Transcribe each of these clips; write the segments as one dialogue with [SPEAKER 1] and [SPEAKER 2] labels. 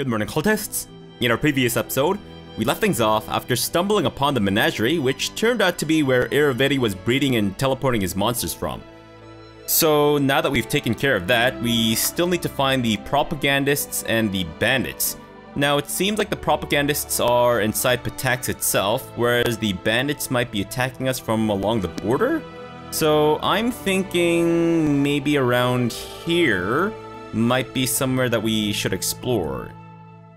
[SPEAKER 1] Good morning, cultists! In our previous episode, we left things off after stumbling upon the menagerie, which turned out to be where Iravedi was breeding and teleporting his monsters from. So now that we've taken care of that, we still need to find the propagandists and the bandits. Now it seems like the propagandists are inside Patax itself, whereas the bandits might be attacking us from along the border? So I'm thinking maybe around here might be somewhere that we should explore.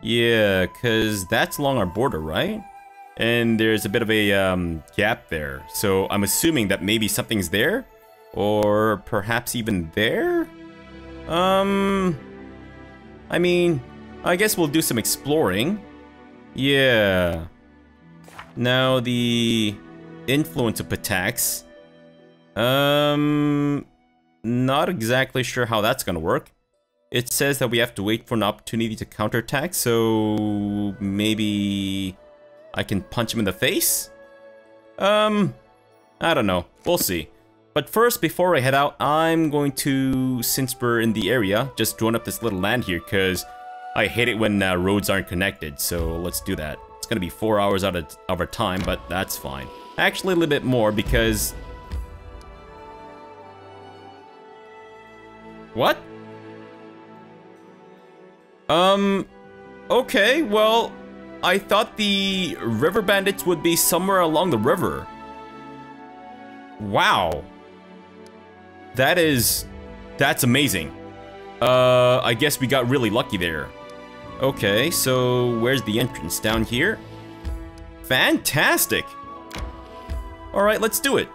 [SPEAKER 1] Yeah, cause that's along our border, right? And there's a bit of a gap there, so I'm assuming that maybe something's there? Or perhaps even there? I mean, I guess we'll do some exploring. Yeah. Now the influence of Patax. Not exactly sure how that's gonna work. It says that we have to wait for an opportunity to counterattack, so maybe I can punch him in the face? I don't know. We'll see. But first, before I head out, I'm going to, since we're in the area, just join up this little land here, because I hate it when roads aren't connected, so let's do that. It's gonna be 4 hours out of our time, but that's fine. Actually, a little bit more, because... What? Okay, well, I thought the river bandits would be somewhere along the river. Wow. That's amazing. I guess we got really lucky there. Okay, so where's the entrance? Down here? Fantastic! Alright, let's do it.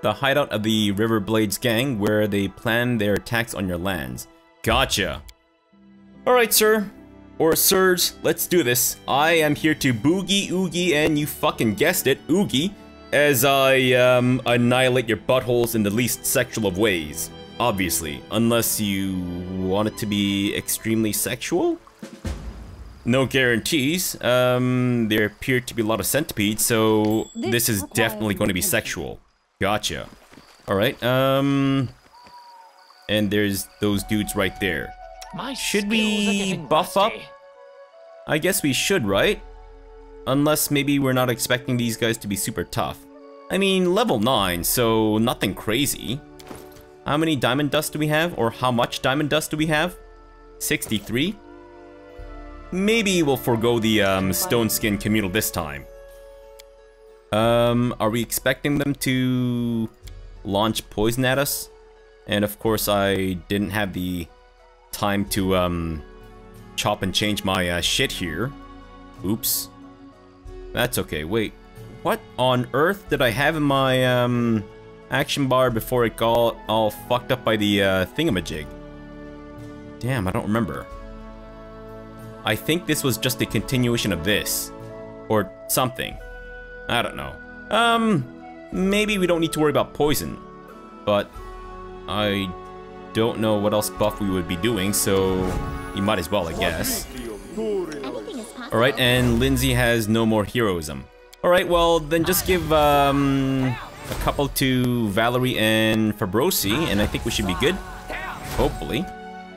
[SPEAKER 1] The hideout of the River Blades gang, where they plan their attacks on your lands. Gotcha. Alright, sir. Or sirs, let's do this. I am here to boogie, oogie, and you fucking guessed it, oogie, as I, annihilate your buttholes in the least sexual of ways. Obviously, unless you want it to be extremely sexual? No guarantees. There appear to be a lot of centipedes, so this is definitely going to be sexual. Gotcha. Alright, and there's those dudes right there. Should we buff up? I guess we should, right? Unless maybe we're not expecting these guys to be super tough. I mean, level 9, so nothing crazy. How many diamond dust do we have? Or how much diamond dust do we have? 63? Maybe we'll forego the stone skin communal this time. Are we expecting them to launch poison at us? And of course I didn't have the time to chop and change my shit here. Oops. That's okay. Wait, what on earth did I have in my action bar before it got all fucked up by the thingamajig? Damn, I don't remember. I think this was just a continuation of this. Or something. I don't know. Maybe we don't need to worry about poison. But I don't know what else buff we would be doing, so you might as well, I guess. Alright, and Lindsay has no more heroism. Alright, well, then just give a couple to Valerie and Fabrosi, and I think we should be good. Hopefully.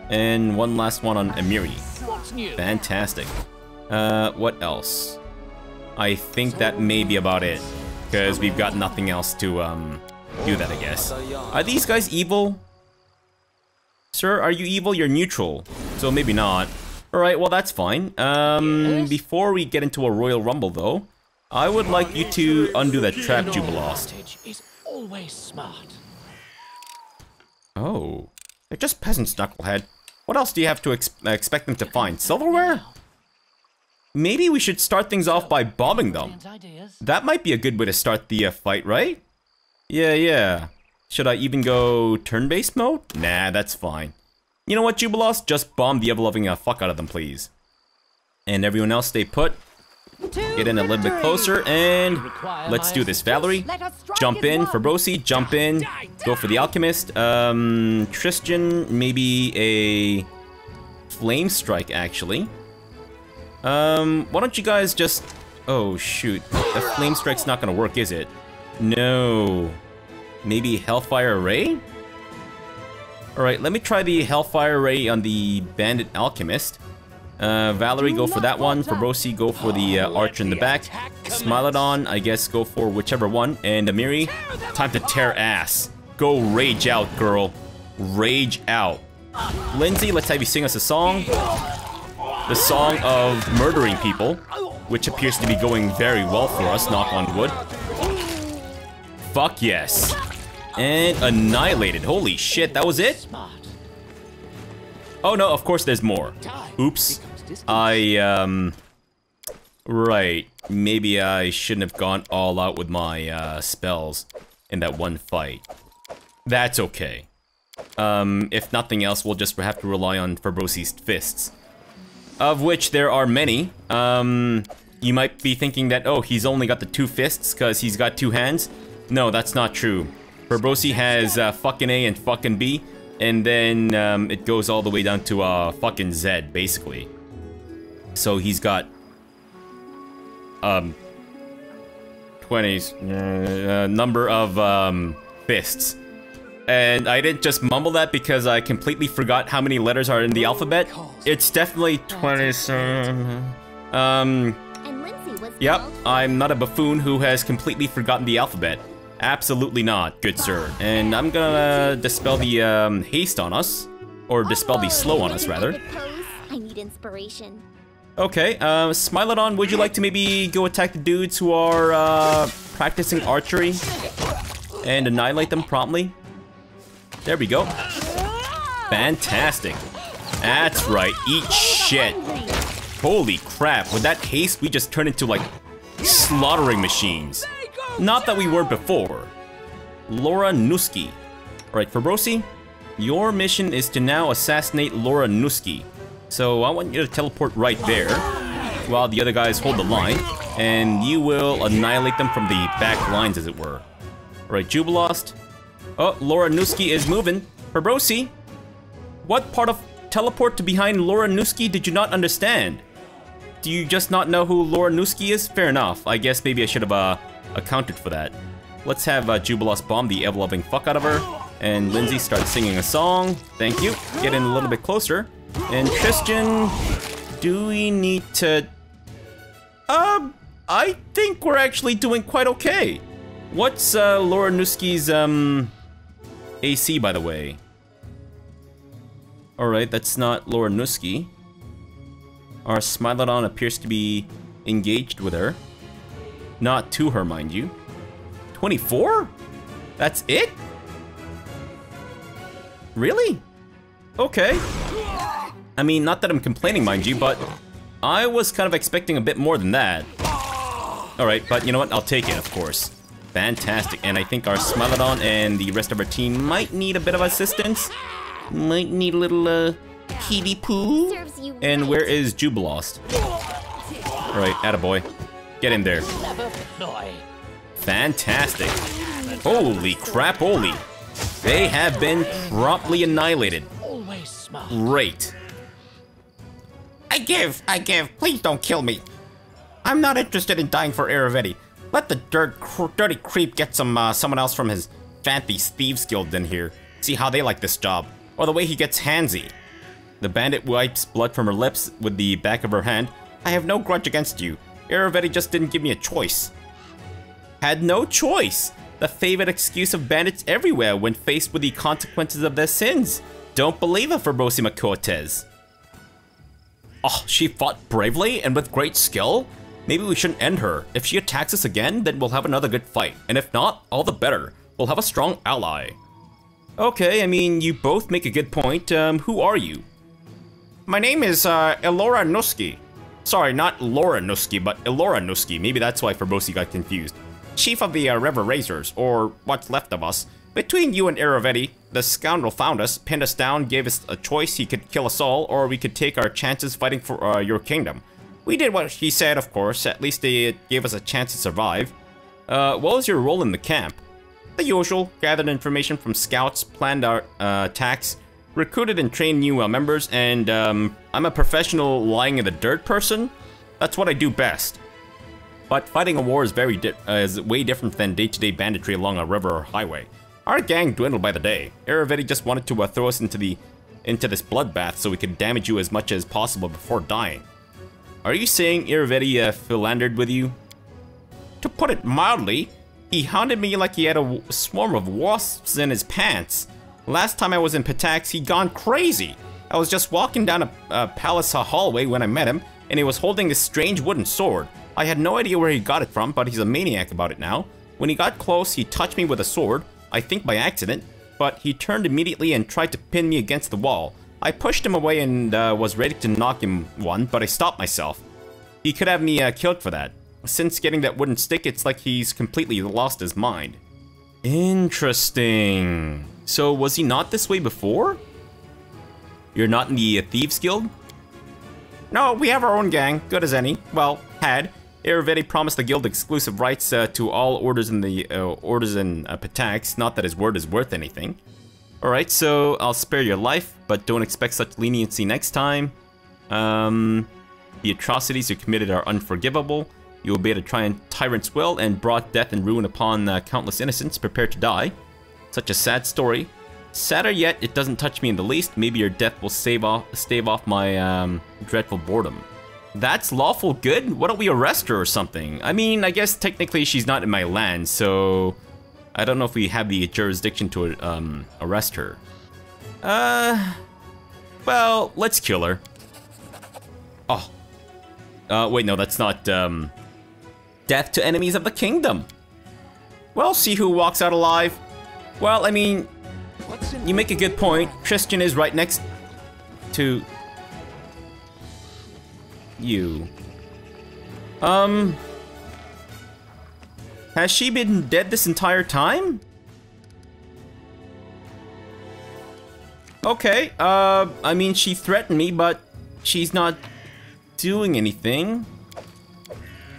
[SPEAKER 1] And one last one on Amiri. Fantastic. What else? I think that may be about it, because we've got nothing else to do that, I guess. Are these guys evil? Sir, are you evil? You're neutral, so maybe not. Alright, well that's fine. Before we get into a royal rumble though, I would like you to undo that trap Jubilost. Oh, they're just peasants, Knucklehead. What else do you have to expect them to find? Silverware? Maybe we should start things off by bombing them. That might be a good way to start the fight, right? Yeah. Should I even go turn-based mode? Nah, that's fine. You know what, Jubilost? Just bomb the ever-loving fuck out of them, please. And everyone else stay put. Get in a little bit closer, and let's do this. Valerie, jump in. Fabrosi, jump in. Go for the Alchemist. Tristan, maybe a Flame Strike, actually. Why don't you guys just... Oh, shoot. The Flame Strike's not gonna work, is it? No. Maybe Hellfire Ray? Alright, let me try the Hellfire Ray on the Bandit Alchemist. Valerie, go for that one. Fabrosi, go for the archer in the back. Smilodon, I guess, go for whichever one. And Amiri, time to tear ass. Go rage out, girl. Rage out. Lindsay, let's have you sing us a song. The song of murdering people, which appears to be going very well for us, knock on wood. Fuck yes. And annihilated. Holy shit, that was it? Oh no, of course there's more. Oops. Right. Maybe I shouldn't have gone all out with my spells in that one fight. That's okay. If nothing else, we'll just have to rely on Fabrosi's fists. Of which there are many. You might be thinking that, oh, he's only got the 2 fists because he's got 2 hands. No, that's not true. Fabrosi has fucking A and fucking B. And then it goes all the way down to fucking Z, basically. So he's got 20s number of fists. And I didn't just mumble that because I completely forgot how many letters are in the alphabet. It's definitely 27. Yep, I'm not a buffoon who has completely forgotten the alphabet. Absolutely not, good sir. And I'm gonna dispel the haste on us. Or dispel the slow on us, rather.
[SPEAKER 2] I need inspiration.
[SPEAKER 1] Okay, Smilodon, would you like to maybe go attack the dudes who are practicing archery? And annihilate them promptly? There we go. Fantastic. That's right, eat shit. Holy crap, with that haste, we just turned into, like, slaughtering machines. Not that we were before. Laura Nuski. Alright, Fabrosi, your mission is to now assassinate Laura Nuski. So I want you to teleport right there, while the other guys hold the line, and you will annihilate them from the back lines, as it were. Alright, Jubilost. Oh, Laura Nuski is moving. Fabrosi, what part of teleport to behind Laura Nuski did you not understand? Do you just not know who Laura Nuski is? Fair enough. I guess maybe I should have accounted for that. Let's have Jubilost bomb the ever-loving fuck out of her. And Lindsay starts singing a song. Thank you. Get in a little bit closer. And Christian, do we need to... I think we're actually doing quite okay. What's Laura Nuski's AC, by the way? Alright, that's not Laura Nuski. Our Smilodon appears to be engaged with her. Not to her, mind you. 24? That's it? Really? Okay. I mean, not that I'm complaining, mind you, but I was kind of expecting a bit more than that. Alright, but you know what? I'll take it, of course. Fantastic. And I think our Smilodon and the rest of our team might need a bit of assistance. Might need a little, kitty poo. And where is Jubilost? Alright, attaboy. Get in there. Fantastic. Holy crap, holy. They have been promptly annihilated. Great. I give. Please don't kill me. I'm not interested in dying for Aravetti. Let the dirty creep get someone else from his fancy thieves guild in here. See how they like this job. Or the way he gets handsy. The bandit wipes blood from her lips with the back of her hand. I have no grudge against you. Aravetti just didn't give me a choice. Had no choice. The favorite excuse of bandits everywhere when faced with the consequences of their sins. Don't believe it, Fabrosi McCortez. Oh, she fought bravely and with great skill? Maybe we shouldn't end her. If she attacks us again, then we'll have another good fight. And if not, all the better. We'll have a strong ally. Okay, I mean, you both make a good point. Who are you? My name is, Elora Nuski. Sorry, not Laura Nuski, but Elora Nuski. Maybe that's why Fabrosi got confused. Chief of the River Razors, or what's left of us. Between you and Aravetti, the scoundrel found us, pinned us down, gave us a choice. He could kill us all, or we could take our chances fighting for your kingdom. We did what he said, of course. At least they gave us a chance to survive. What was your role in the camp? The usual. Gathered information from scouts, planned our attacks, recruited and trained new members, and I'm a professional lying in the dirt person. That's what I do best. But fighting a war is way different than day-to-day banditry along a river or highway. Our gang dwindled by the day. Aravetti just wanted to throw us into the into this bloodbath so we could damage you as much as possible before dying. Are you saying Irvedi philandered with you? To put it mildly, he hounded me like he had a swarm of wasps in his pants. Last time I was in Patax, he'd gone crazy. I was just walking down a palace hallway when I met him, and he was holding this strange wooden sword. I had no idea where he got it from, but he's a maniac about it now. When he got close, he touched me with a sword, I think by accident, but he turned immediately and tried to pin me against the wall. I pushed him away and was ready to knock him one, but I stopped myself. He could have me killed for that. Since getting that wooden stick, it's like he's completely lost his mind. Interesting. So was he not this way before? You're not in the Thieves Guild? No, we have our own gang, good as any. Well, had. Irvedi promised the guild exclusive rights to all orders in the Patax. Not that his word is worth anything. Alright, so I'll spare your life, but don't expect such leniency next time. The atrocities you committed are unforgivable. You obeyed a tyrant's will and brought death and ruin upon countless innocents prepared to die. Such a sad story. Sadder yet, it doesn't touch me in the least. Maybe your death will stave off my dreadful boredom. That's lawful good? Why don't we arrest her or something? I mean, I guess technically she's not in my land, so I don't know if we have the jurisdiction to arrest her. Well, let's kill her. Oh. Wait, no, that's not, death to enemies of the kingdom. Well, see who walks out alive. Well, I mean, you make a good point. Christian is right next to you. Has she been dead this entire time? Okay, I mean, she threatened me, but she's not doing anything.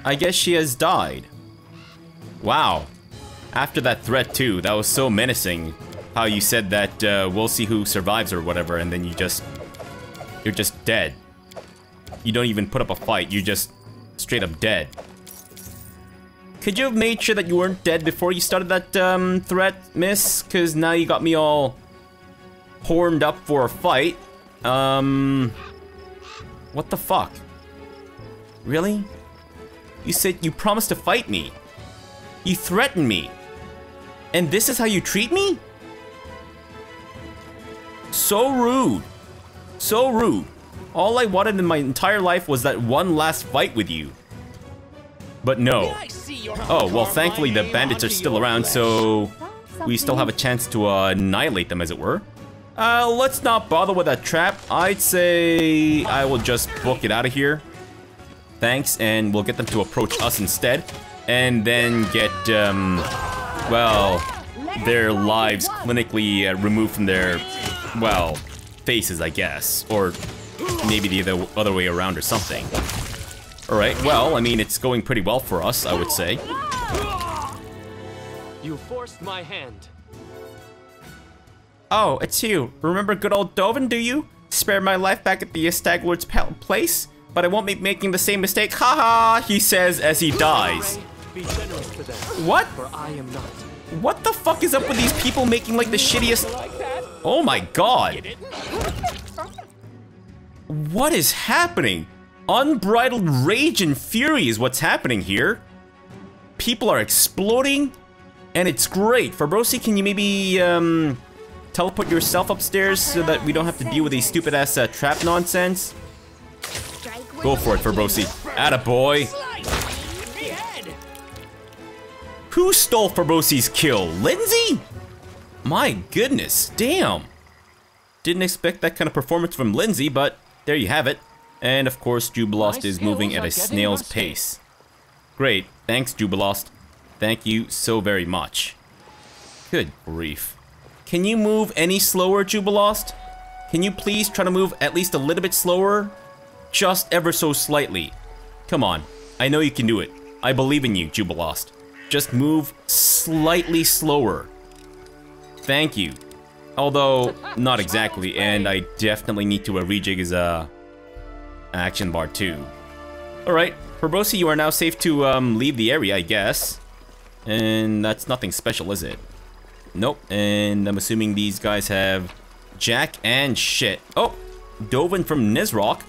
[SPEAKER 1] I guess she has died. Wow. After that threat too, that was so menacing. How you said that we'll see who survives or whatever, and then you're just dead. You don't even put up a fight, you're just straight up dead. Could you have made sure that you weren't dead before you started that threat, miss? Cause now you got me all horned up for a fight. What the fuck? Really? You said you promised to fight me. You threatened me. And this is how you treat me? So rude. So rude. All I wanted in my entire life was that one last fight with you. But no. Oh, well, thankfully the bandits are still around, so we still have a chance to annihilate them, as it were. Let's not bother with that trap. I'd say I will just book it out of here. Thanks, and we'll get them to approach us instead. And then get, well, their lives clinically removed from their, well, faces, I guess. Or maybe the other way around or something. Alright, well, I mean, it's going pretty well for us, I would say.
[SPEAKER 3] You forced my hand.
[SPEAKER 1] Oh, it's you. Remember good old Dovin, do you? Spared my life back at the Staglord's place? But I won't be making the same mistake. Haha, he says as he dies.
[SPEAKER 3] Be generous to them,
[SPEAKER 1] what?
[SPEAKER 3] for I am not.
[SPEAKER 1] What the fuck is up with these people making like the shittiest... Oh my god. What is happening? Unbridled rage and fury is what's happening here. People are exploding, and it's great. Fabrosi, can you maybe teleport yourself upstairs so that we don't have to deal with these stupid-ass trap nonsense? Go for it, Fabrosi. Attaboy. Who stole Fabrosi's kill? Lindsay? My goodness, damn. Didn't expect that kind of performance from Lindsay, but there you have it. And of course, Jubilost is moving at a snail's pace. Great, thanks Jubilost. Thank you so very much. Good grief. Can you move any slower, Jubilost? Can you please try to move at least a little bit slower? Just ever so slightly. Come on, I know you can do it. I believe in you, Jubilost. Just move slightly slower. Thank you. Although, not exactly, and I definitely need to rejig his action bar too. Alright, Fabrosi, you are now safe to leave the area, I guess. And that's nothing special, is it? Nope, and I'm assuming these guys have jack and shit. Oh, Dovin from Nizrock.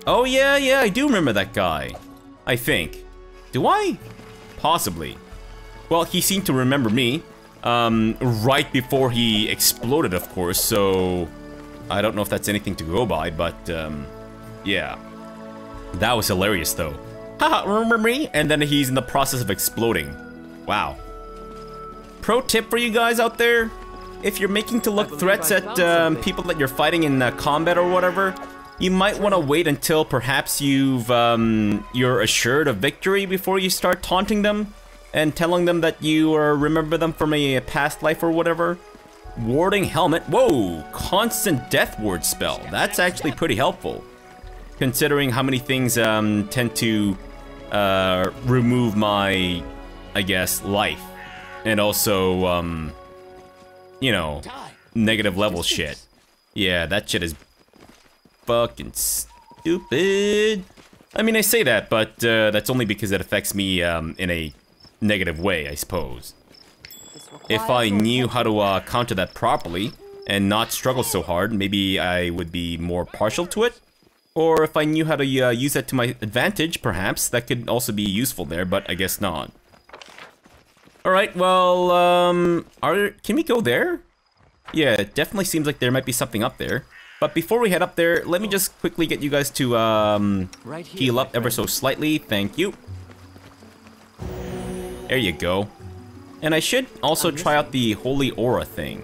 [SPEAKER 1] Oh yeah, I do remember that guy. I think. Do I? Possibly. Well, he seemed to remember me. Right before he exploded, of course, so... I don't know if that's anything to go by, but, yeah. That was hilarious, though. Haha, remember me? And then he's in the process of exploding. Wow. Pro tip for you guys out there? If you're making to look threats at people that you're fighting in combat or whatever, you might want to wait until perhaps you're assured of victory before you start taunting them and telling them that you remember them from a past life or whatever. Warding helmet. Whoa! Constant death ward spell. That's actually pretty helpful, considering how many things tend to remove my, I guess, life, and also you know, negative level shit. Yeah, that shit is fucking stupid. I mean, I say that, but that's only because it affects me in a negative way, I suppose. If I knew how to counter that properly and not struggle so hard, maybe I would be more partial to it. Or if I knew how to use that to my advantage, perhaps that could also be useful there, but I guess not. Alright, well, can we go there? Yeah, it definitely seems like there might be something up there. But before we head up there, let me just quickly get you guys to heal up ever so slightly. Thank you. There you go. And I should also try out the Holy Aura thing.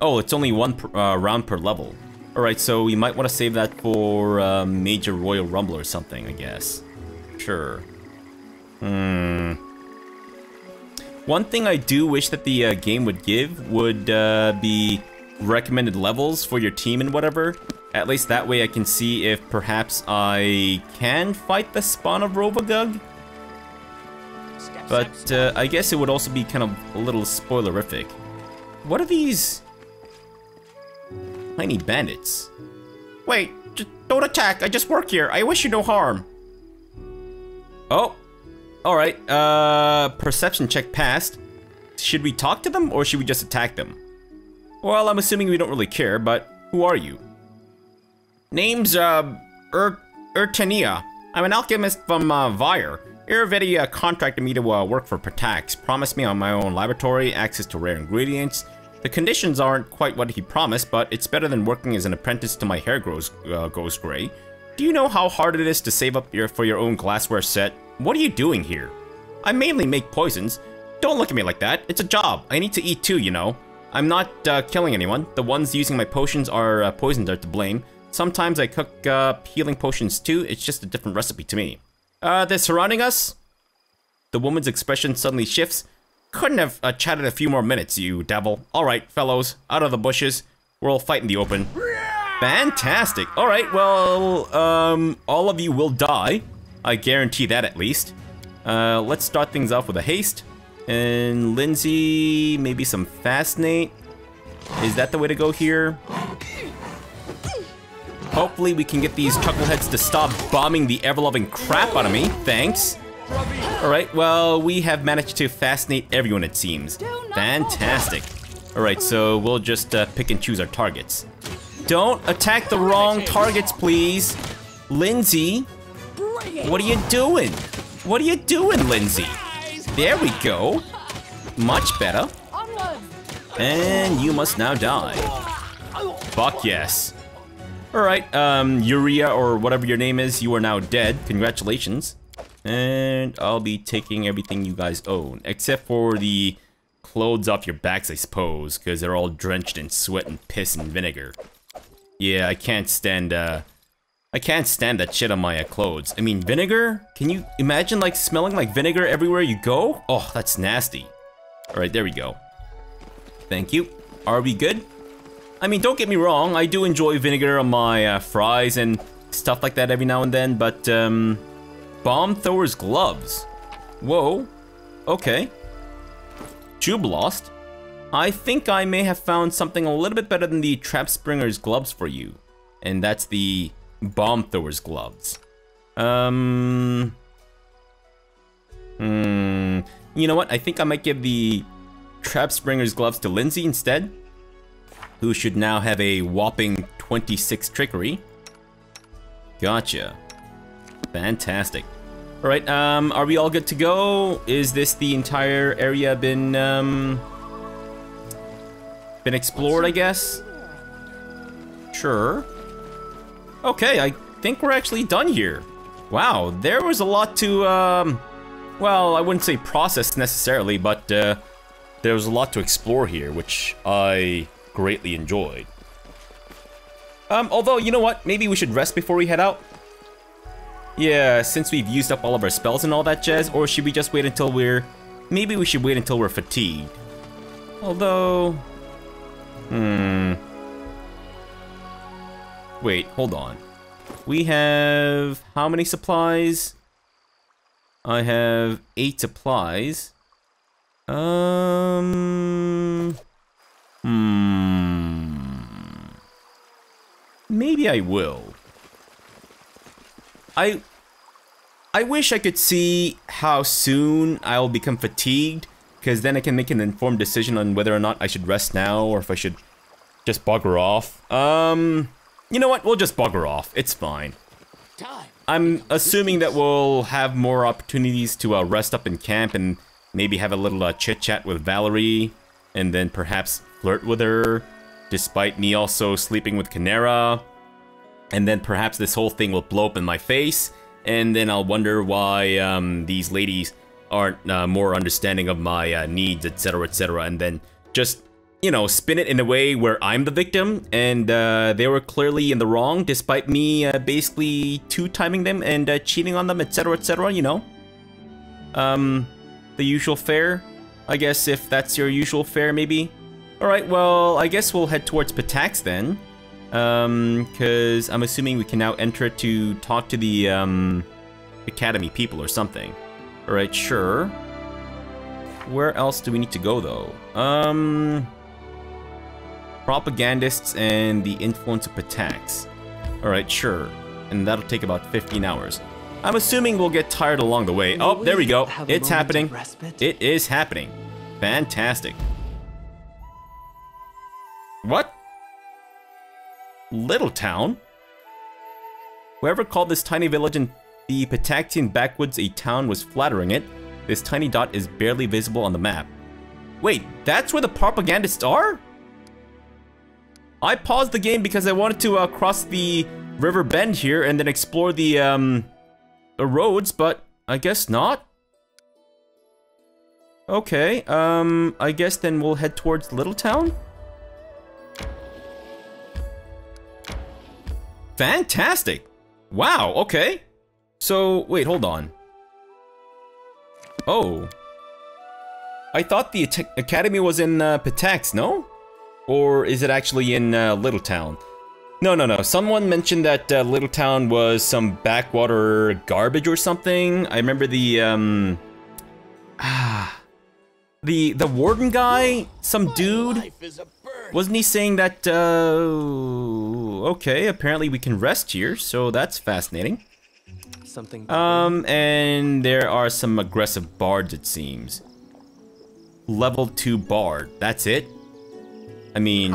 [SPEAKER 1] Oh, it's only one round per level. Alright, so we might want to save that for Major Royal Rumble or something, I guess. Sure. One thing I do wish that the game would give would be recommended levels for your team and whatever. At least that way I can see if perhaps I can fight the spawn of Rovagug. But I guess it would also be kind of a little spoilerific. What are these tiny bandits? Wait, just don't attack. I just work here. I wish you no harm. Oh, alright. Perception check passed. Should we talk to them or should we just attack them? Well, I'm assuming we don't really care, but who are you? Name's, Urtania. I'm an alchemist from, Vire. Irvedi contracted me to work for Pertax, promised me on my own laboratory, access to rare ingredients. The conditions aren't quite what he promised, but it's better than working as an apprentice till my hair goes gray. Do you know how hard it is to save up for your own glassware set? What are you doing here? I mainly make poisons. Don't look at me like that. It's a job. I need to eat too, you know. I'm not killing anyone. The ones using my potions are poisoned are to blame. Sometimes I cook healing potions too. It's just a different recipe to me. They're surrounding us? The woman's expression suddenly shifts. Couldn't have chatted a few more minutes, you devil. Alright, fellows, out of the bushes. We'll all fight in the open. Fantastic. Alright, well, all of you will die. I guarantee that at least. Let's start things off with a haste. And Lindsay, maybe some fascinate. Is that the way to go here? Hopefully we can get these chuckleheads to stop bombing the ever-loving crap out of me. Thanks. Alright, well, we have managed to fascinate everyone, it seems. Fantastic. Alright, so we'll just pick and choose our targets. Don't attack the wrong targets, please. Lindsay, what are you doing? What are you doing, Lindsay? There we go. Much better. And you must now die. Fuck yes. Alright, Uria, or whatever your name is, you are now dead. Congratulations. And I'll be taking everything you guys own. Except for the clothes off your backs, I suppose. Because they're all drenched in sweat and piss and vinegar. Yeah, I can't stand that shit on my clothes. I mean, vinegar? Can you imagine, like, smelling like vinegar everywhere you go? Oh, that's nasty. Alright, there we go. Thank you. Are we good? I mean, don't get me wrong, I do enjoy vinegar on my fries and stuff like that every now and then, but, bomb thrower's gloves. Whoa. Okay. Jubilost. I think I may have found something a little bit better than the trap springer's gloves for you. And that's the bomb thrower's gloves. You know what? I think I might give the trap springer's gloves to Lindsay instead. who should now have a whopping 26 trickery. Gotcha. Fantastic. Alright, are we all good to go? Is this the entire area been explored, I guess? Sure. Okay, I think we're actually done here. Wow, there was a lot to, well, I wouldn't say process necessarily, but there was a lot to explore here, which I greatly enjoyed. Although, you know what? Maybe we should rest before we head out. Yeah, since we've used up all of our spells and all that jazz, or should we just wait until we're... Maybe we should wait until we're fatigued. Although... Wait, hold on. We have... how many supplies? I have 8 supplies. Maybe I will. I wish I could see how soon I'll become fatigued, because then I can make an informed decision on whether or not I should rest now, or if I should just bugger off. You know what? We'll just bugger off. It's fine. I'm assuming that we'll have more opportunities to rest up in camp and maybe have a little chit-chat with Valerie, and then perhaps flirt with her, despite me also sleeping with Canera. And then perhaps this whole thing will blow up in my face, and then I'll wonder why these ladies aren't more understanding of my needs, etc., and then just, you know, spin it in a way where I'm the victim, and they were clearly in the wrong, despite me basically two-timing them and cheating on them, etc., you know? The usual fare, I guess, if that's your usual fare, maybe? Alright, well, I guess we'll head towards Patax then. Because I'm assuming we can now enter to talk to the, Academy people or something. Alright, sure. Where else do we need to go, though? Propagandists and the influence of Patax. Alright, sure. And that'll take about 15 hours. I'm assuming we'll get tired along the way. Oh, there we go. It's happening. It is happening. Fantastic. What? Little town? Whoever called this tiny village in the Pataxian backwoods a town was flattering it. This tiny dot is barely visible on the map. Wait, that's where the propagandists are? I paused the game because I wanted to cross the river bend here and then explore the roads, but I guess not. Okay, I guess then we'll head towards Little Town? Fantastic! Wow, okay. So, wait, hold on. Oh. I thought the academy was in Patax, no? Or is it actually in Little Town? No. Someone mentioned that Little Town was some backwater garbage or something. I remember the warden guy, some dude. Wasn't he saying that, okay, apparently we can rest here, so that's fascinating. And there are some aggressive bards, it seems. Level 2 bard, that's it? I mean,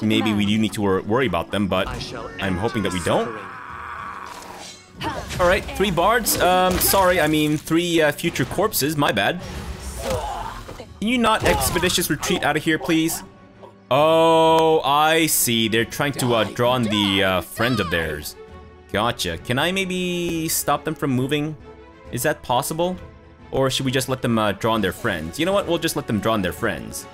[SPEAKER 1] maybe we do need to worry about them, but I'm hoping that we don't. Alright, 3 bards, sorry, I mean 3 future corpses, my bad. Can you not expeditious retreat out of here, please? Oh, I see. They're trying to draw on the friend of theirs. Gotcha. Can I maybe stop them from moving? Is that possible? Or should we just let them draw on their friends? You know what? We'll just let them draw on their friends.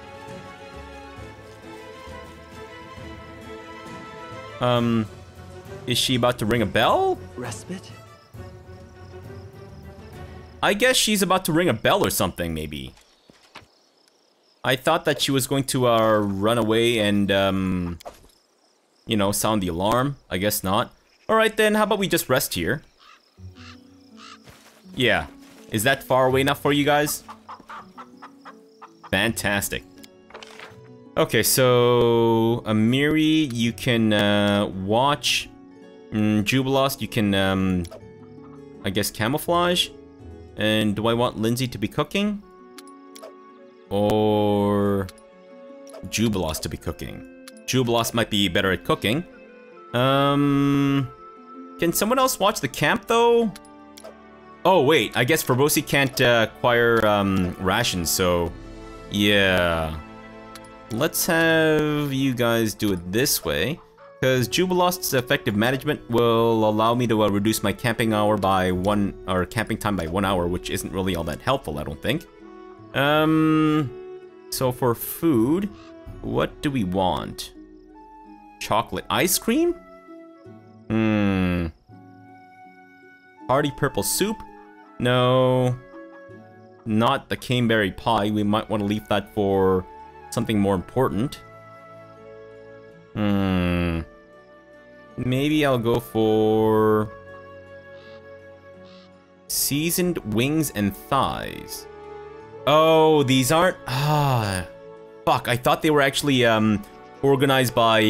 [SPEAKER 1] Is she about to ring a bell?
[SPEAKER 3] Respite?
[SPEAKER 1] I guess she's about to ring a bell or something, maybe. I thought that she was going to run away and, you know, sound the alarm. I guess not. Alright then, how about we just rest here? Yeah. Is that far away enough for you guys? Fantastic. Okay, so... Amiri, you can watch. Jubilost, you can, I guess camouflage. And do I want Lindsay to be cooking? Or Jubilost to be cooking? Jubilos might be better at cooking. Can someone else watch the camp, though? Oh, wait. I guess Fabrosi can't acquire rations, so... Yeah. Let's have you guys do it this way. Because Jubilost's effective management will allow me to reduce my camping hour by camping time by 1 hour, which isn't really all that helpful, I don't think. So for food, what do we want? Chocolate ice cream? Hearty purple soup? No. Not the caneberry pie. We might want to leave that for something more important. Maybe I'll go for seasoned wings and thighs. Oh, these aren't... fuck, I thought they were actually organized by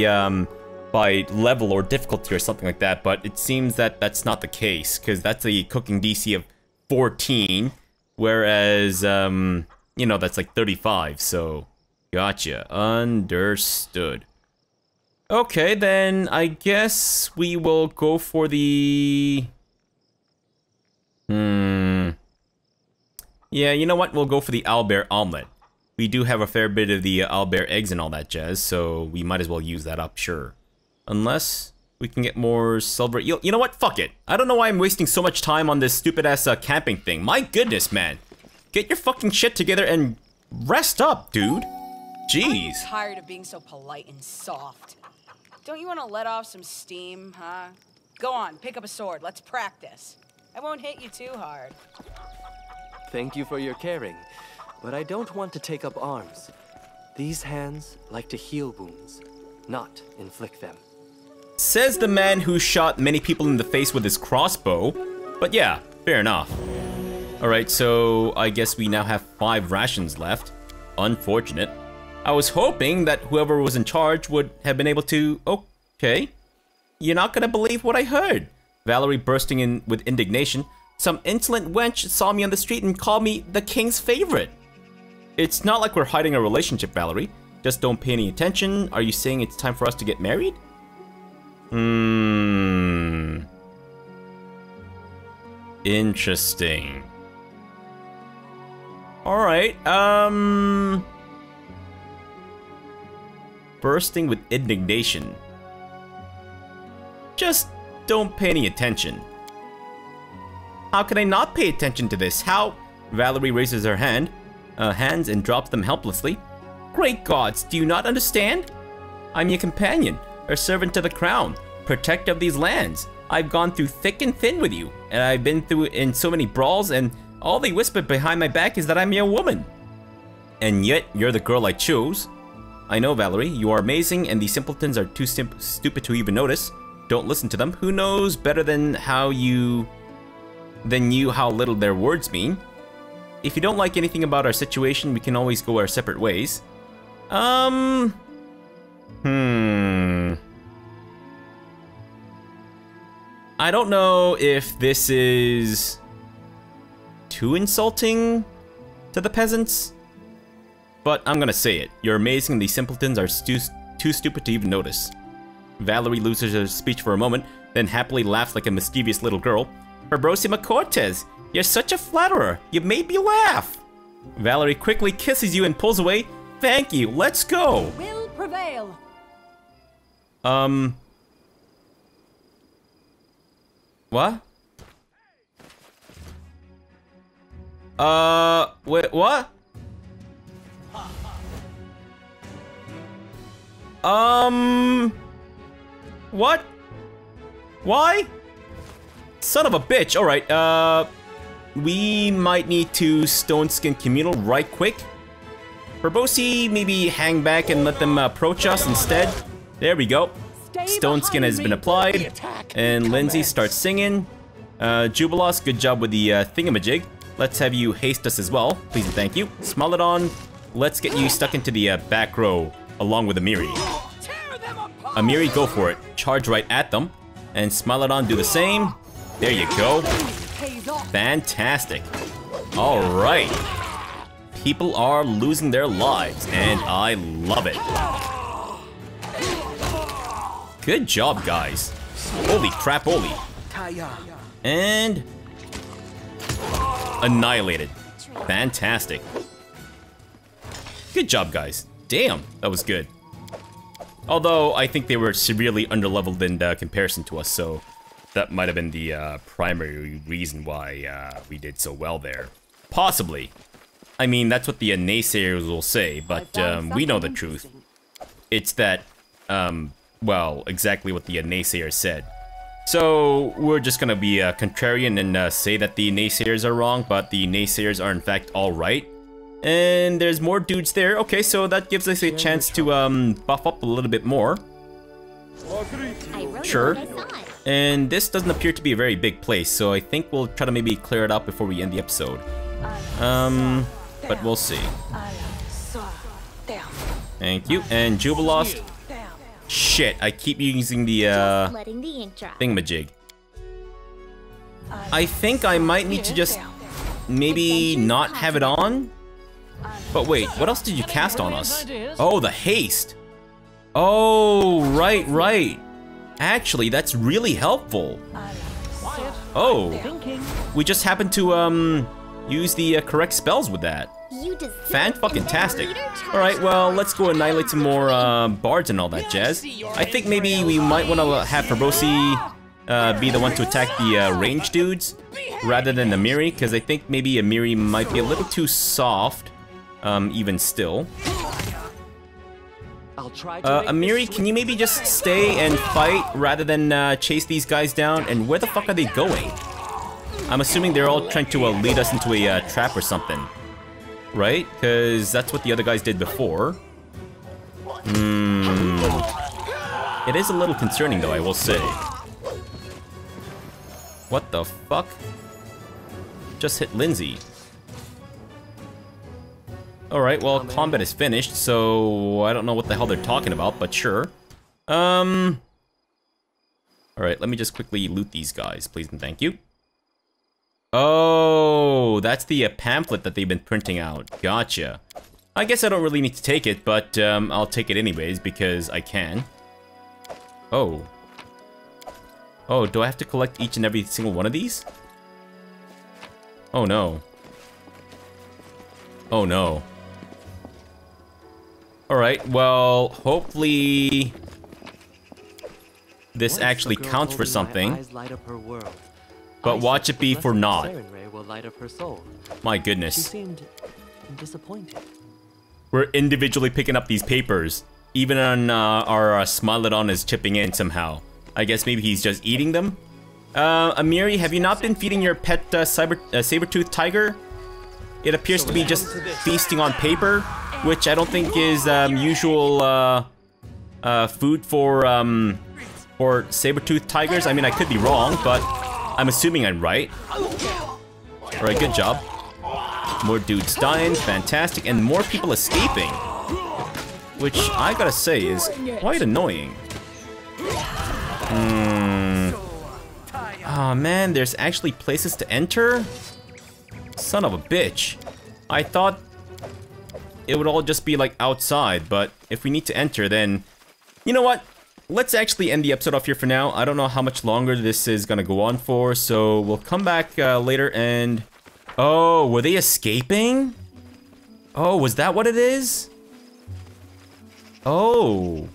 [SPEAKER 1] level or difficulty or something like that, but it seems that that's not the case, because that's a cooking DC of 14, whereas, you know, that's like 35, so... Gotcha. Understood. Okay, then I guess we will go for the... Yeah, you know what? We'll go for the owlbear omelet. We do have a fair bit of the owlbear eggs and all that jazz, so we might as well use that up, sure. Unless we can get more silver eel. You know what? Fuck it. I don't know why I'm wasting so much time on this stupid-ass camping thing. My goodness, man. Get your fucking shit together and rest up, dude. Jeez.
[SPEAKER 4] I'm tired of being so polite and soft. Don't you want to let off some steam, huh? Go on, pick up a sword. Let's practice. I won't hit you too hard.
[SPEAKER 3] Thank you for your caring, but I don't want to take up arms. These hands like to heal wounds, not inflict them.
[SPEAKER 1] Says the man who shot many people in the face with his crossbow. But yeah, fair enough. Alright, so I guess we now have 5 rations left. Unfortunate. I was hoping that whoever was in charge would have been able to... Okay. You're not gonna believe what I heard. Valerie bursting in with indignation. Some insolent wench saw me on the street and called me the king's favorite. It's not like we're hiding a relationship, Valerie. Just don't pay any attention. Are you saying it's time for us to get married? Interesting. Alright, bursting with indignation. Just don't pay any attention. How can I not pay attention to this? How? Valerie raises her hands and drops them helplessly. Great gods, do you not understand? I'm your companion, a servant to the crown, protector of these lands. I've gone through thick and thin with you, and I've been through in so many brawls, and all they whispered behind my back is that I'm your woman. And yet, you're the girl I chose. I know, Valerie, you are amazing, and these simpletons are too stupid to even notice. Don't listen to them. Who knows better than you how little their words mean? If you don't like anything about our situation, we can always go our separate ways. I don't know if this is too insulting to the peasants, but I'm gonna say it. You're amazing, and these simpletons are too stupid to even notice. Valerie loses her speech for a moment, then happily laughs like a mischievous little girl. Fabrosi Cortez, you're such a flatterer. You made me laugh. Valerie quickly kisses you and pulls away. Thank you. Let's go.
[SPEAKER 4] Will prevail.
[SPEAKER 1] What? Wait, what? What? Why? Son of a bitch. Alright, we might need to Stone Skin Communal right quick. Fabrosi, maybe hang back and let them approach us instead. There we go. Stone Skin has been applied. And Lindsay starts singing. Jubilos, good job with the thingamajig. Let's have you haste us as well. Please and thank you. Smilodon, let's get you stuck into the back row along with Amiri. Amiri, go for it. Charge right at them. And Smilodon, do the same. There you go. Fantastic. Alright. People are losing their lives, and I love it. Good job, guys. Holy crap, holy. And... annihilated. Fantastic. Good job, guys. Damn, that was good. Although, I think they were severely underleveled in comparison to us, so that might have been the primary reason why we did so well there. Possibly. I mean, that's what the naysayers will say, but we know the truth. It's that, well, exactly what the naysayers said. So, we're just gonna be contrarian and say that the naysayers are wrong, but the naysayers are in fact all right. And there's more dudes there. Okay, so that gives us a chance to buff up a little bit more. Sure. And this doesn't appear to be a very big place, so I think we'll try to maybe clear it out before we end the episode. But we'll see. Thank you. And Jubilost. Shit, I keep using the thingamajig. I think I might need to just maybe not have it on. But wait, what else did you cast on us? Oh, the haste. Oh, right. Actually, that's really helpful. Oh, we just happened to use the correct spells with that. Fan-fucking-tastic. Alright, well, let's go annihilate some more bards and all that jazz. I think maybe we might want to have Fabrosi be the one to attack the range dudes rather than Amiri, because I think maybe Amiri might be a little too soft, even still. Amiri, can you maybe just stay and fight rather than chase these guys down? And where the fuck are they going? I'm assuming they're all trying to lead us into a trap or something. Right? Because that's what the other guys did before. It is a little concerning though, I will say. What the fuck? Just hit Lindsay. Alright, well, combat is finished, so I don't know what the hell they're talking about, but sure. Alright, let me just quickly loot these guys, please and thank you. Oh, that's the pamphlet that they've been printing out. Gotcha. I guess I don't really need to take it, but I'll take it anyways because I can. Oh. Oh, do I have to collect each and every single one of these? Oh no. Oh no. Alright, well, hopefully this actually counts for something. But watch it be for naught. My goodness. She seemed disappointed. We're individually picking up these papers. Even on our Smilodon is chipping in somehow. I guess maybe he's just eating them? Amiri, have you not been feeding your pet saber-toothed tiger? It appears to be just feasting on paper, which I don't think is usual food for saber-toothed tigers. I mean, I could be wrong, but I'm assuming I'm right. Alright, good job. More dudes dying, fantastic, and more people escaping. Which, I gotta say, is quite annoying. Oh man, there's actually places to enter? Son of a bitch. I thought it would all just be like outside, but if we need to enter, then... You know what? Let's actually end the episode off here for now. I don't know how much longer this is gonna go on for, so we'll come back later and... Oh, were they escaping? Oh, was that what it is? Oh.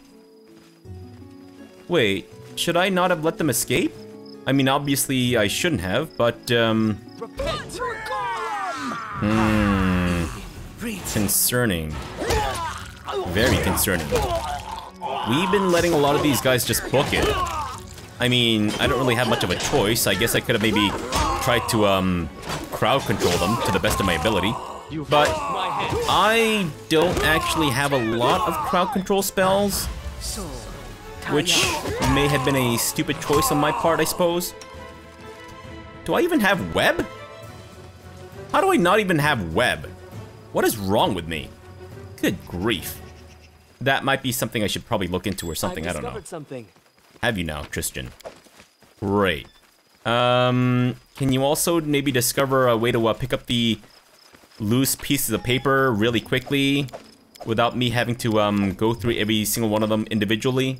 [SPEAKER 1] Wait, should I not have let them escape? I mean, obviously I shouldn't have, but, concerning. Very concerning. We've been letting a lot of these guys just book it. I mean, I don't really have much of a choice. I guess I could have maybe tried to, crowd control them to the best of my ability. But I don't actually have a lot of crowd control spells, which may have been a stupid choice on my part, I suppose. Do I even have web? How do I not even have web? What is wrong with me? Good grief. That might be something I should probably look into or something, I don't know. Have you now, Tristan? Great. Can you also maybe discover a way to pick up the loose pieces of paper really quickly without me having to go through every single one of them individually?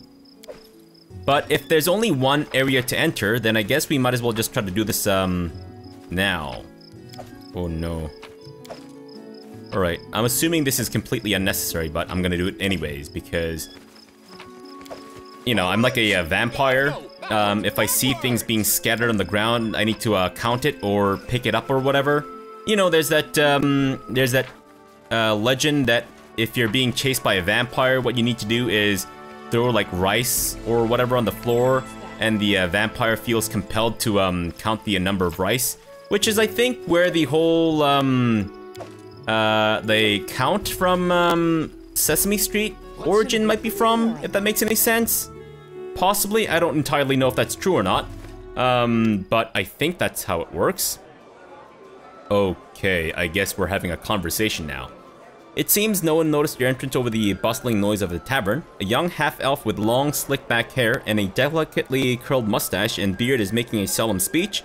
[SPEAKER 1] But if there's only one area to enter, then I guess we might as well just try to do this, now. Oh no. Alright, I'm assuming this is completely unnecessary, but I'm gonna do it anyways, because... You know, I'm like a vampire. If I see things being scattered on the ground, I need to count it or pick it up or whatever. You know, there's that legend that if you're being chased by a vampire, what you need to do is throw like rice or whatever on the floor, and the vampire feels compelled to count the number of rice, which is, I think, where the whole they count from Sesame Street origin might be from, if that makes any sense. Possibly, I don't entirely know if that's true or not, but I think that's how it works. Okay, I guess we're having a conversation now. It seems no one noticed your entrance over the bustling noise of the tavern. A young half-elf with long, slick-back hair and a delicately curled mustache and beard is making a solemn speech.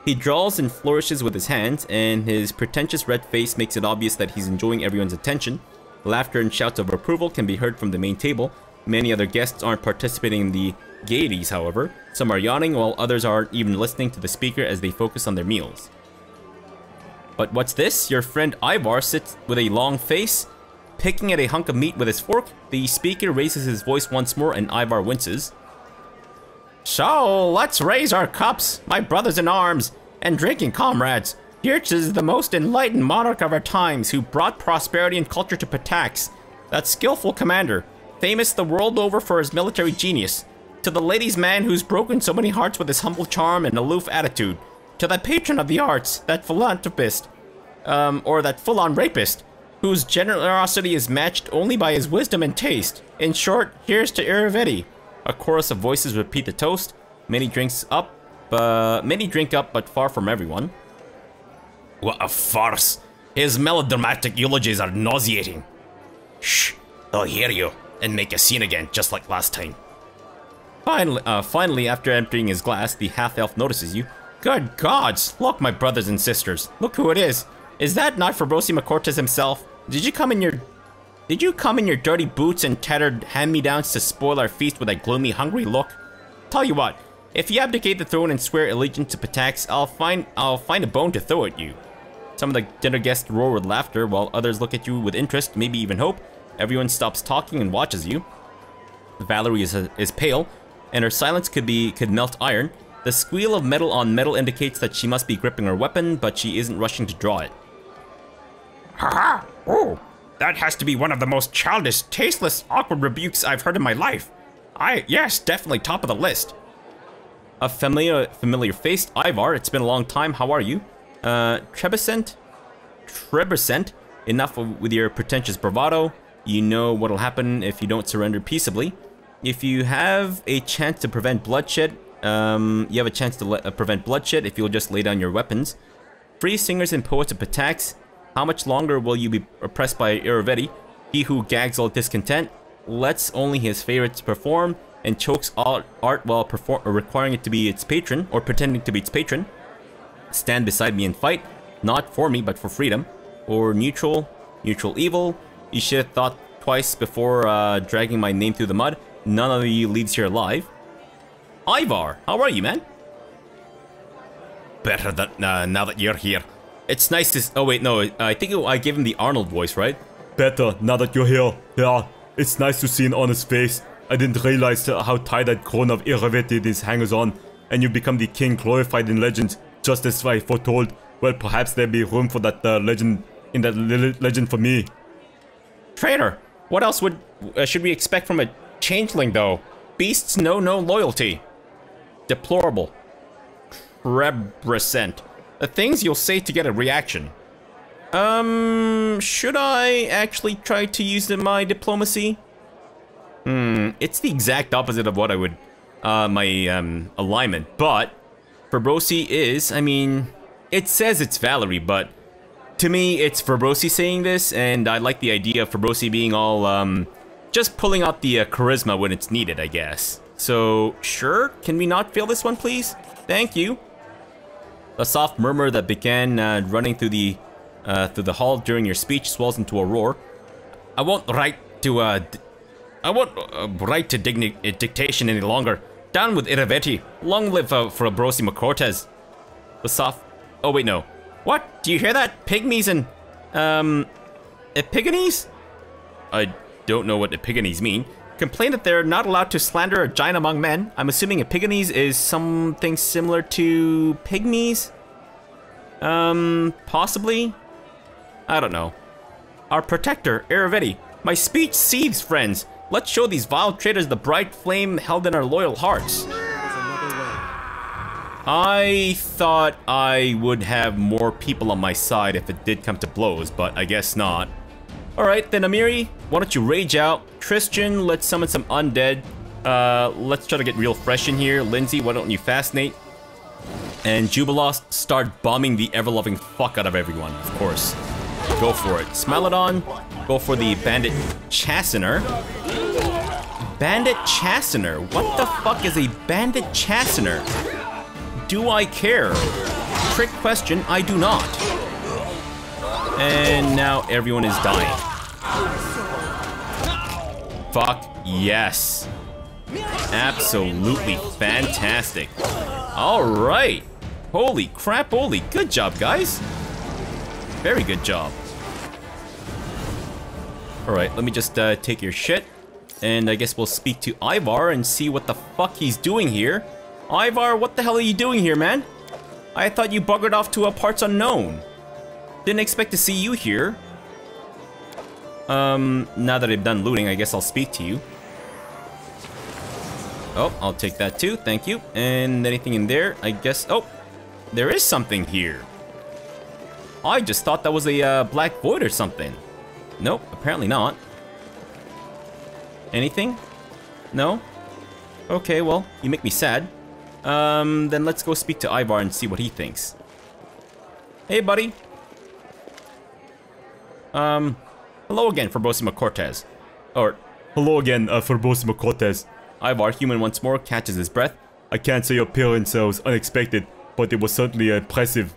[SPEAKER 1] He drawls and flourishes with his hands, and his pretentious red face makes it obvious that he's enjoying everyone's attention. Laughter and shouts of approval can be heard from the main table. Many other guests aren't participating in the gaieties, however. Some are yawning, while others aren't even listening to the speaker as they focus on their meals. But what's this? Your friend Ivar sits with a long face, picking at a hunk of meat with his fork. The speaker raises his voice once more, and Ivar winces. So, let's raise our cups, my brothers in arms, and drinking comrades. Here's is the most enlightened monarch of our times, who brought prosperity and culture to Patax. That skillful commander, famous the world over for his military genius. To the ladies' man who's broken so many hearts with his humble charm and aloof attitude. To the patron of the arts, that philanthropist, or that full-on rapist, whose generosity is matched only by his wisdom and taste. In short, here's to Iravetti. A chorus of voices repeat the toast. Many drink up, but far from everyone. What a farce! His melodramatic eulogies are nauseating. Shh, they'll hear you and make a scene again, just like last time. Finally, after emptying his glass, the half-elf notices you. Good gods! Look, my brothers and sisters. Look who it is. Is that not Fabrosi McCortez himself? Did you come in your dirty boots and tattered hand-me-downs to spoil our feast with a gloomy, hungry look? Tell you what, if you abdicate the throne and swear allegiance to Patax, I'll find a bone to throw at you. Some of the dinner guests roar with laughter, while others look at you with interest, maybe even hope. Everyone stops talking and watches you. Valerie is pale, and her silence could melt iron. The squeal of metal on metal indicates that she must be gripping her weapon, but she isn't rushing to draw it. Haha! Oh, that has to be one of the most childish, tasteless, awkward rebukes I've heard in my life. Yes, definitely top of the list. A familiar face, Ivar. It's been a long time. How are you? Trebicent, enough with your pretentious bravado. You know what'll happen if you don't surrender peaceably. If you have a chance to prevent bloodshed, if you'll just lay down your weapons. Free singers and poets of Patax, how much longer will you be oppressed by Iravetti, he who gags all discontent, lets only his favorites perform, and chokes all art while requiring it to be its patron, or pretending to be its patron? Stand beside me and fight, not for me but for freedom. Or neutral evil. You should have thought twice before dragging my name through the mud. None of you leaves here alive. Ivar, how are you, man? Better now that you're here. It's nice to... Oh wait, no, I think I gave him the Arnold voice, right? Better now that you're here. Yeah, it's nice to see an honest face. I didn't realize how tight that crown of Iravetti is hangers on, and you become the king glorified in legend, just as I foretold. Well, perhaps there'll be room for that legend in that legend for me. Traitor, what else should we expect from a changeling, though? Beasts know no loyalty. Deplorable. Represent. The things you'll say to get a reaction. Should I actually try to use my diplomacy? It's the exact opposite of what I would, my, alignment, but Fabrosi is, I mean, it says it's Valerie, but to me, it's Fabrosi saying this, and I like the idea of Fabrosi being all, just pulling out the charisma when it's needed, I guess. So, sure, can we not fail this one, please? Thank you. A soft murmur that began running through the hall during your speech swells into a roar. I won't write to dictation any longer. Down with Iravetti. Long live Fabrosi McCortez. The soft... Oh, wait, no. What? Do you hear that? Pygmies and... Epigones? I don't know what epigones mean. Complain that they're not allowed to slander a giant among men. I'm assuming epigones is something similar to pygmies? Possibly? I don't know. Our protector, Iravetti. My speech seethes, friends. Let's show these vile traitors the bright flame held in our loyal hearts. I thought I would have more people on my side if it did come to blows, but I guess not. Alright, then Amiri, why don't you rage out? Christian, let's summon some undead. Let's try to get real fresh in here. Lindsay, why don't you fascinate? And Jubilos, start bombing the ever-loving fuck out of everyone, of course. Go for it. Smilodon, go for the Bandit Chastener. Bandit Chastener? What the fuck is a Bandit Chastener? Do I care? Trick question, I do not. And now everyone is dying. Fuck yes. Absolutely fantastic. Alright. Holy crap, holy. Good job, guys. Very good job. Alright, let me just take your shit. And I guess we'll speak to Ivar and see what the fuck he's doing here. Ivar, what the hell are you doing here, man? I thought you buggered off to parts unknown. Didn't expect to see you here. Now that I've done looting, I guess I'll speak to you. Oh, I'll take that too, thank you. And anything in there? I guess, oh, there is something here. I just thought that was a black void or something. Nope, apparently not. Anything? No? Okay, well, you make me sad. Then let's go speak to Ivar and see what he thinks. Hey, buddy. Hello again, Fabrosi Cortez. Or, hello again, Fabrosi Cortez. Ivar, human once more, catches his breath. I can't say your appearance was unexpected, but it was certainly impressive.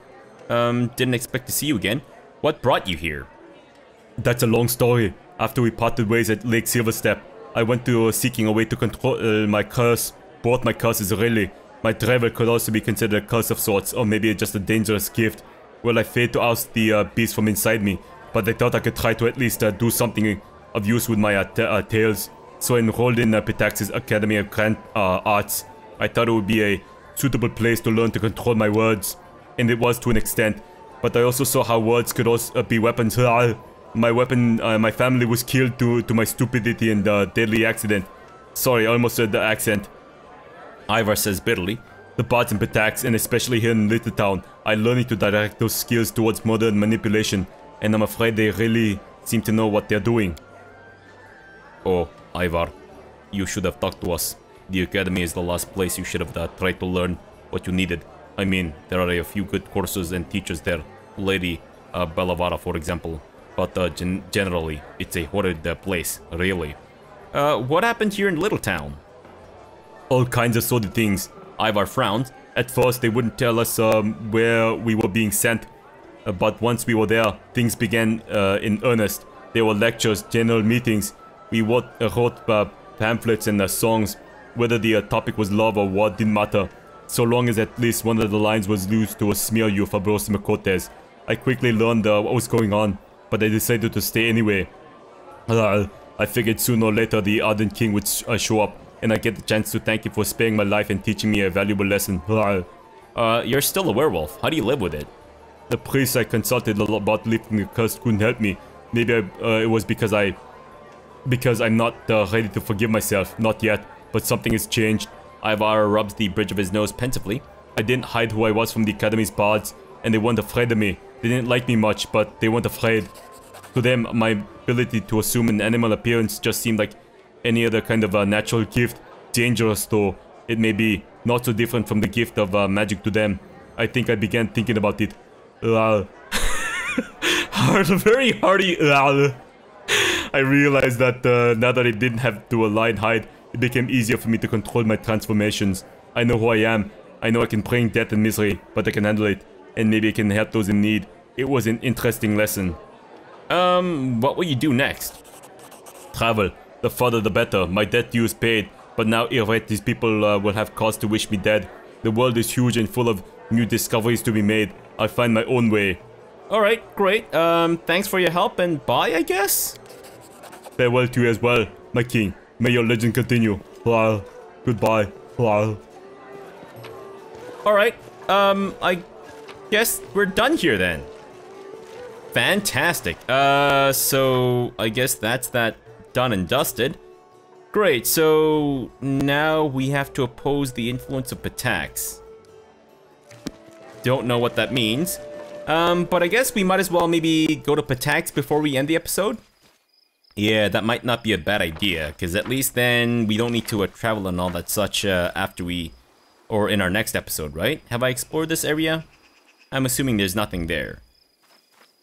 [SPEAKER 1] Didn't expect to see you again. What brought you here? That's a long story. After we parted ways at Lake Silverstep, I went to seeking a way to control my curse. Both my curses, really. My travel could also be considered a curse of sorts, or maybe just a dangerous gift. Well, I failed to oust the beast from inside me, but I thought I could try to at least do something of use with my tales. So I enrolled in Pitax's Academy of Grand Arts. I thought it would be a suitable place to learn to control my words, and it was to an extent. But I also saw how words could also be weapons. My weapon, my family was killed due to my stupidity and deadly accident. Sorry, I almost said the accent. Ivar says bitterly. The bards in Pitax, and especially here in Little Town, are learning to direct those skills towards modern manipulation, and I'm afraid they really seem to know what they're doing. Oh, Ivar, you should have talked to us. The Academy is the last place you should have tried to learn what you needed. I mean, there are a few good courses and teachers there. Lady Bellavara, for example. But generally, it's a horrid place, really. What happened here in Little Town? All kinds of sordid things. Ivar frowned. At first, they wouldn't tell us where we were being sent. But once we were there, things began in earnest. There were lectures, general meetings. We wrote pamphlets and songs. Whether the topic was love or what didn't matter. So long as at least one of the lines was used to smear you, Fabrosi Cortez. I quickly learned what was going on, but I decided to stay anyway. I figured sooner or later the Ardent King would show up, and I get the chance to thank him for sparing my life and teaching me a valuable lesson. You're still a werewolf. How do you live with it? The priest I consulted a lot about lifting the curse couldn't help me. Maybe it was because I'm not ready to forgive myself. Not yet, but something has changed. Ivar rubs the bridge of his nose pensively. I didn't hide who I was from the Academy's bards, and they weren't afraid of me. They didn't like me much, but they weren't afraid. To them, my ability to assume an animal appearance just seemed like any other kind of natural gift. Dangerous though it may be, not so different from the gift of magic to them. I think I began thinking about it. Very hearty. I realized that now that I didn't have to lie and hide, it became easier for me to control my transformations. I know who I am. I know I can bring death and misery, but I can handle it. And maybe I can help those in need. It was an interesting lesson. What will you do next? Travel. The further the better. My debt due is paid. But now if these people will have cause to wish me dead. The world is huge and full of new discoveries to be made. I'll find my own way. Alright, great. Thanks for your help and bye, I guess? Farewell to you as well, my king. May your legend continue. Well, goodbye. Well. Alright, I guess we're done here then. Fantastic. So I guess that's that done and dusted. Great, so now we have to oppose the influence of Patax. Don't know what that means. But I guess we might as well maybe go to Patax before we end the episode. Yeah, that might not be a bad idea, because at least then we don't need to travel and all that such after we... or in our next episode, right? Have I explored this area? I'm assuming there's nothing there.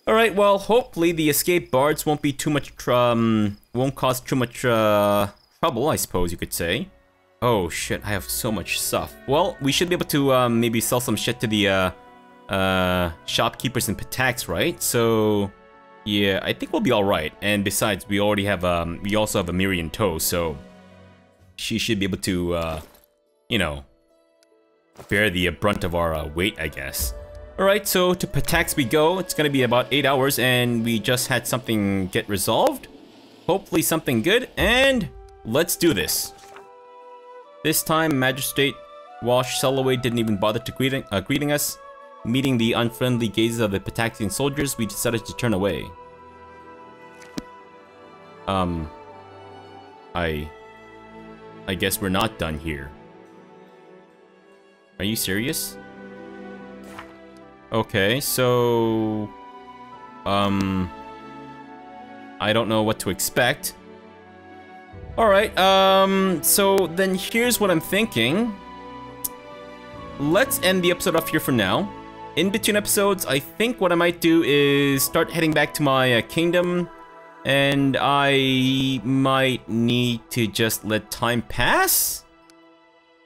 [SPEAKER 1] Alright, well, hopefully the escape bards won't be too much, won't cause too much, trouble, I suppose you could say. Oh shit, I have so much stuff. Well, we should be able to, maybe sell some shit to the, shopkeepers in Patax, right? So, yeah, I think we'll be alright. And besides, we already have, we also have a Miri in tow, so... she should be able to, you know... bear the brunt of our weight, I guess. Alright, so to Patax we go. It's gonna be about 8 hours, and we just had something get resolved. Hopefully something good, and let's do this. This time, Magistrate Wash Sellaway didn't even bother to greeting us. Meeting the unfriendly gazes of the Pataxian soldiers, we decided to turn away. I guess we're not done here. Are you serious? Okay, so... I don't know what to expect. Alright, so then here's what I'm thinking. Let's end the episode off here for now. In between episodes, I think what I might do is start heading back to my kingdom. And I might need to just let time pass?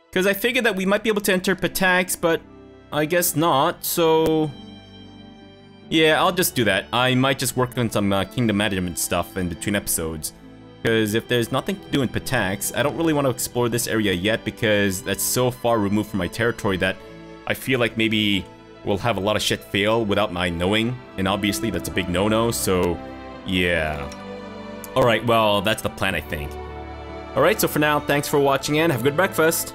[SPEAKER 1] Because I figured that we might be able to enter Patax, but I guess not, so... yeah, I'll just do that. I might just work on some kingdom management stuff in between episodes. Because if there's nothing to do in Patax, I don't really want to explore this area yet because that's so far removed from my territory that I feel like maybe we'll have a lot of shit fail without my knowing. And obviously that's a big no-no, so yeah. Alright, well, that's the plan, I think. Alright, so for now, thanks for watching and have a good breakfast.